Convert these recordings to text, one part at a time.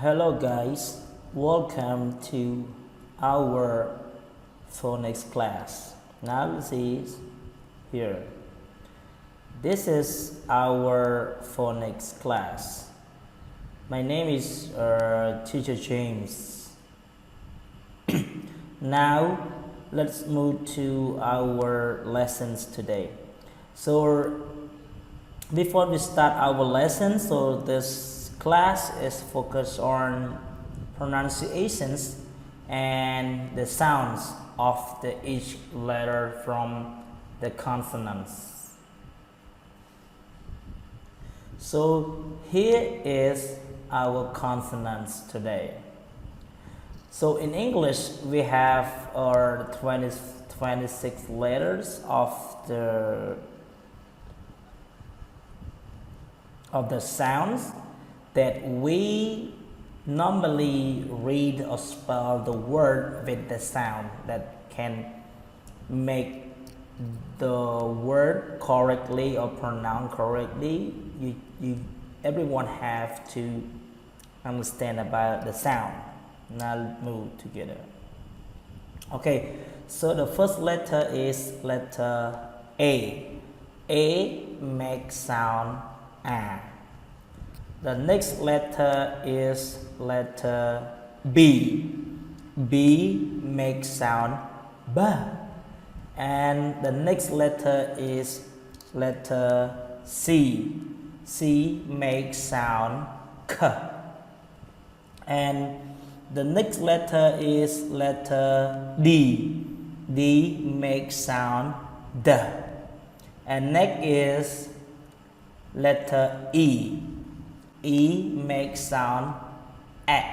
Hello guys, welcome to our phonics class. Now let's see here. This is our phonics class. My name is Teacher James. Now let's move to our lessons today. So before we start our lesson, so this class is focused on pronunciations and the sounds of each letter from the consonants. So here is our consonants today. So in English we have our 26 letters of the sounds that we normally read or spell the word with the sound that can make the word correctly or pronounced correctly. Everyone have to understand about the sound. Now let's move together. Okay, so the first letter is letter A. A makes sound A. The next letter is letter B. B makes sound B. And the next letter is letter C. C makes sound K. And the next letter is letter D. D makes sound D. And next is letter E. E makes sound A.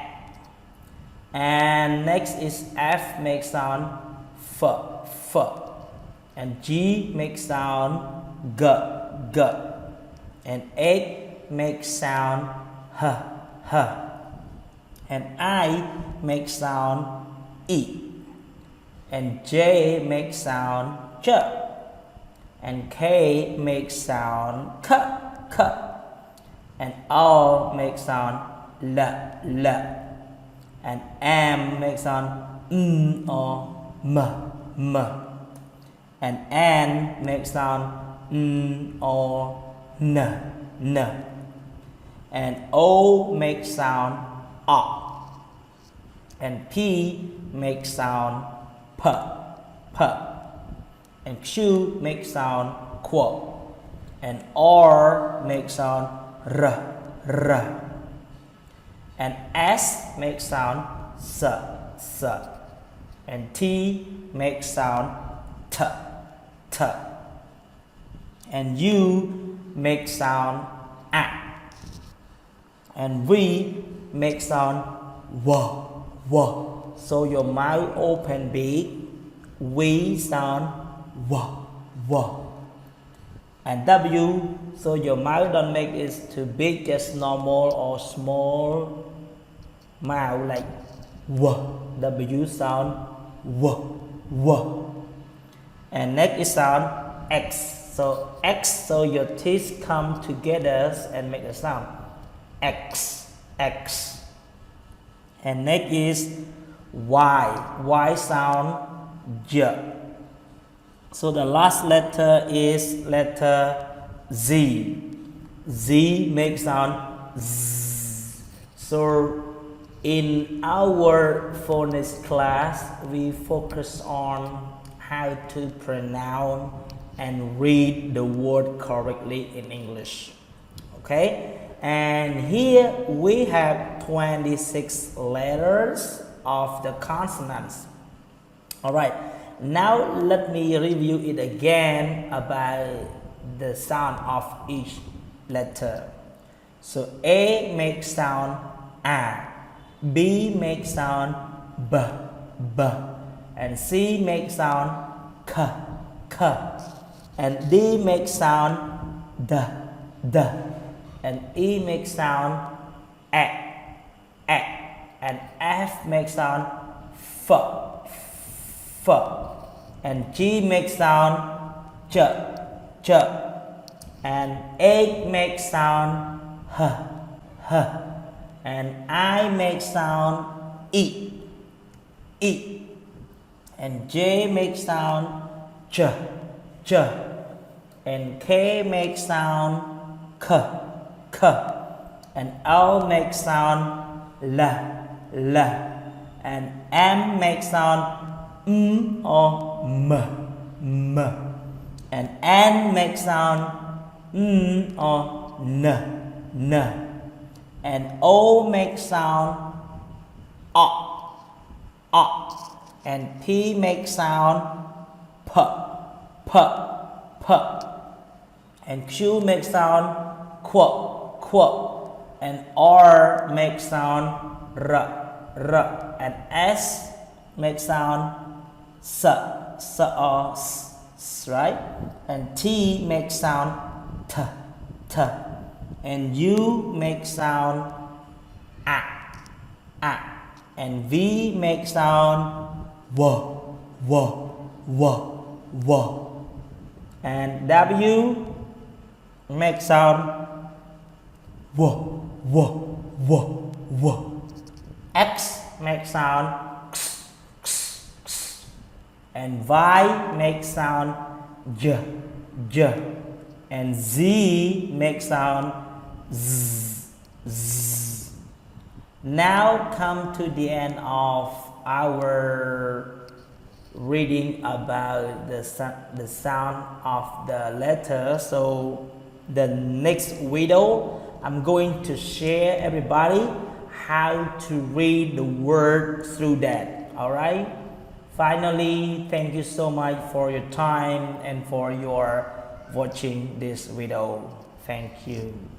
And next is F makes sound F. And G makes sound G. And H makes sound H. And I makes sound E. And J makes sound J. And K makes sound K. And O makes sound L. And M makes sound or M. And N makes sound or N. And O makes sound O. And P makes sound P. And Q makes sound Q. And R makes sound R. And S makes sound S. And T makes sound T. And U makes sound A. And V makes sound W. So your mouth open big, V sound W. And W, so your mouth don't make it too big, just normal or small mouth like W. W sound W. And next is sound X. So X, so your teeth come together and make a sound X. And next is Y. Y sound J. So the last letter is letter Z. Z makes sound Z. So in our phonics class, we focus on how to pronounce and read the word correctly in English. Okay? And here we have 26 letters of the consonants. Alright. Now let me review it again about the sound of each letter. So A makes sound A. B makes sound B. And C makes sound K. And D makes sound D. And E makes sound A. And F makes sound F. And G makes sound J. And H makes sound H. and I make sound E, E, and J make sound J, J, and K make sound K, K, and L make sound L, L, and M make sound or M, M, and N make sound or N, N, and O make sound and P make sound P, P, P, and Q make sound Qu, Qu, and R make sound R, R, and S make sound S, S, or S, right? And T make sound T, T, and U make sound A, A, and V make sound W, W, W, W, and W make sound W, W, W, W, X make sound X, X, X, and Y make sound J, J, and Z make sound Z, Z. Now come to the end of our reading about the sound of the letter. So the next video I'm going to share everybody how to read the word through that. All right, finally, thank you so much for your time and for your watching this video. Thank you.